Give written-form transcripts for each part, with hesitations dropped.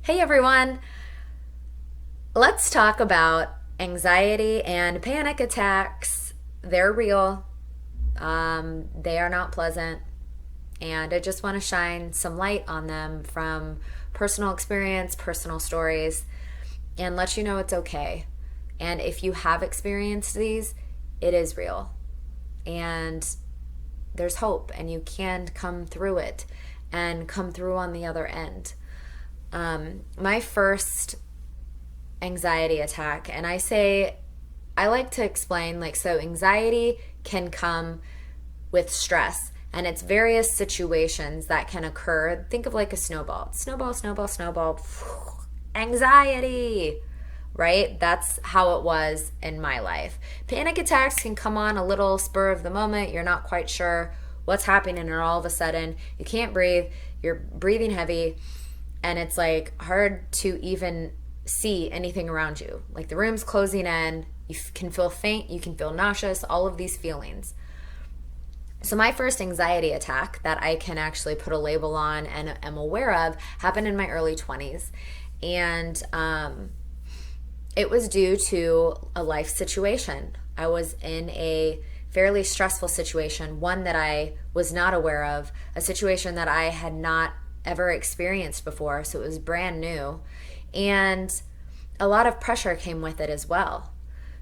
Hey everyone, let's talk about anxiety and panic attacks. They're real, they are not pleasant, and I just want to shine some light on them from personal experience, personal stories, and let you know it's okay. And if you have experienced these, it is real, and there's hope, and you can come through it and come through on the other end. My first anxiety attack, and I like to explain, like, so anxiety can come with stress, and it's various situations that can occur. Think of like a snowball, snowball, snowball, snowball. Anxiety, right? That's how it was in my life. Panic attacks can come on a little spur of the moment. You're not quite sure what's happening, and all of a sudden you can't breathe, you're breathing heavy, and it's like hard to even see anything around you. Like the room's closing in, you can feel faint, you can feel nauseous, all of these feelings. So my first anxiety attack that I can actually put a label on and am aware of happened in my early 20s. And it was due to a life situation. I was in a fairly stressful situation, one that I was not aware of, a situation that I had not ever experienced before, so it was brand new. And a lot of pressure came with it as well.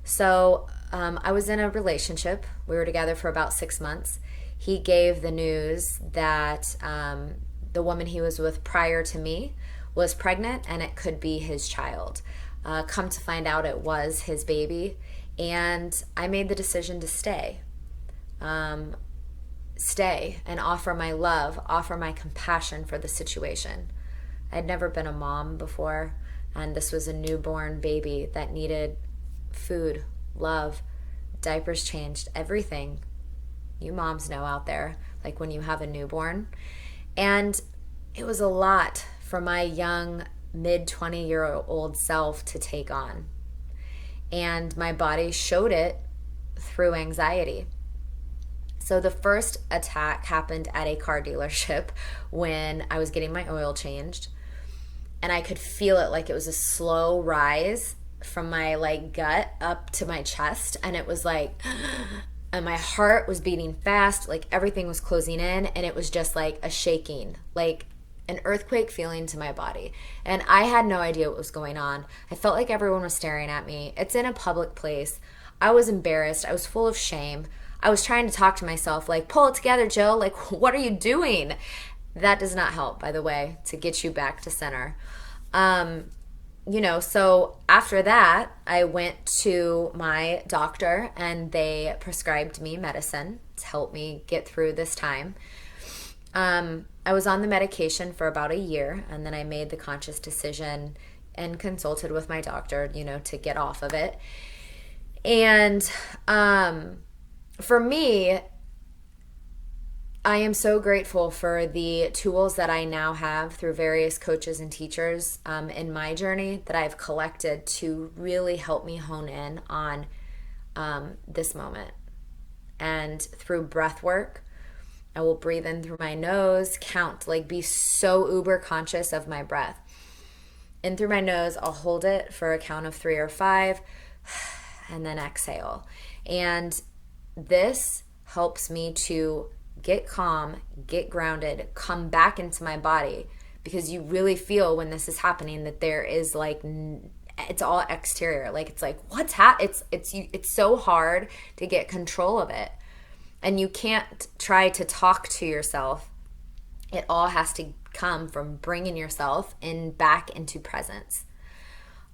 So I was in a relationship. We were together for about 6 months. He gave the news that the woman he was with prior to me was pregnant and it could be his child. Come to find out, it was his baby. And I made the decision to stay. Stay and offer my love, offer my compassion for the situation. I'd never been a mom before, and this was a newborn baby that needed food, love, diapers changed, everything. You moms know out there, like when you have a newborn. And it was a lot for my young mid 20-year-old self to take on. And my body showed it through anxiety. So the first attack happened at a car dealership when I was getting my oil changed. And I could feel it, like it was a slow rise from my like gut up to my chest. And it was like, and my heart was beating fast, like everything was closing in. And it was just like a shaking, like an earthquake feeling to my body. And I had no idea what was going on. I felt like everyone was staring at me. It's in a public place. I was embarrassed. I was full of shame. I was trying to talk to myself, like, pull it together, Jill. Like, what are you doing? That does not help, by the way, to get you back to center. So after that, I went to my doctor and they prescribed me medicine to help me get through this time. I was on the medication for about a year, and then I made the conscious decision and consulted with my doctor, to get off of it. And for me, I am so grateful for the tools that I now have through various coaches and teachers in my journey that I've collected to really help me hone in on this moment. And through breath work, I will breathe in through my nose, count, like be so uber conscious of my breath. In through my nose, I'll hold it for a count of 3 or 5, and then exhale. And this helps me to get calm, get grounded, come back into my body, because you really feel when this is happening that there is like, it's all exterior. Like it's like, it's so hard to get control of it. And you can't try to talk to yourself. It all has to come from bringing yourself back into presence.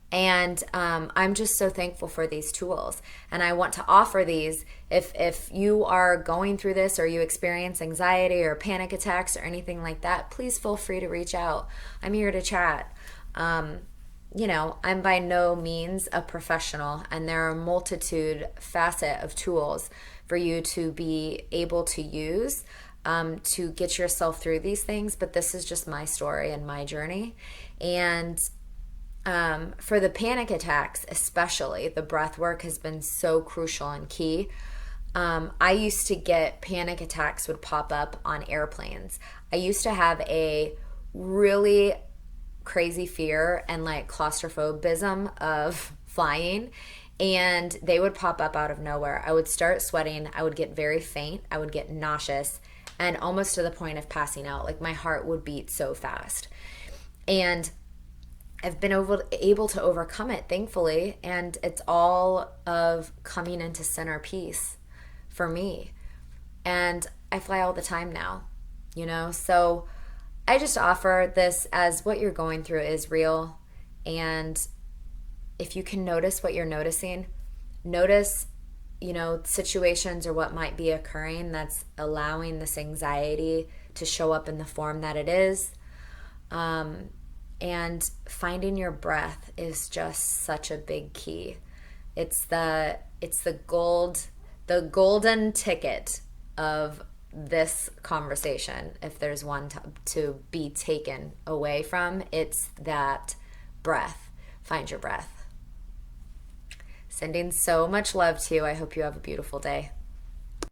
And I'm just so thankful for these tools. And I want to offer these. If you are going through this, or you experience anxiety or panic attacks or anything like that, please feel free to reach out. I'm here to chat. I'm by no means a professional, and there are a facet of tools for you to be able to use to get yourself through these things. But this is just my story and my journey. And for the panic attacks, especially, the breath work has been so crucial and key. I used to get panic attacks would pop up on airplanes. I used to have a really crazy fear and like claustrophobism of flying, and they would pop up out of nowhere. I would start sweating, I would get very faint, I would get nauseous, and almost to the point of passing out. Like my heart would beat so fast. And I've been able to overcome it, thankfully, and it's all of coming into center peace for me. And I fly all the time now, you know? So I just offer this as what you're going through is real. And if you can notice what you're noticing, notice, you know, situations or what might be occurring that's allowing this anxiety to show up in the form that it is. And finding your breath is just such a big key. It's the golden ticket of this conversation. If there's one to be taken away from, it's that breath. Find your breath. Sending so much love to you. I hope you have a beautiful day.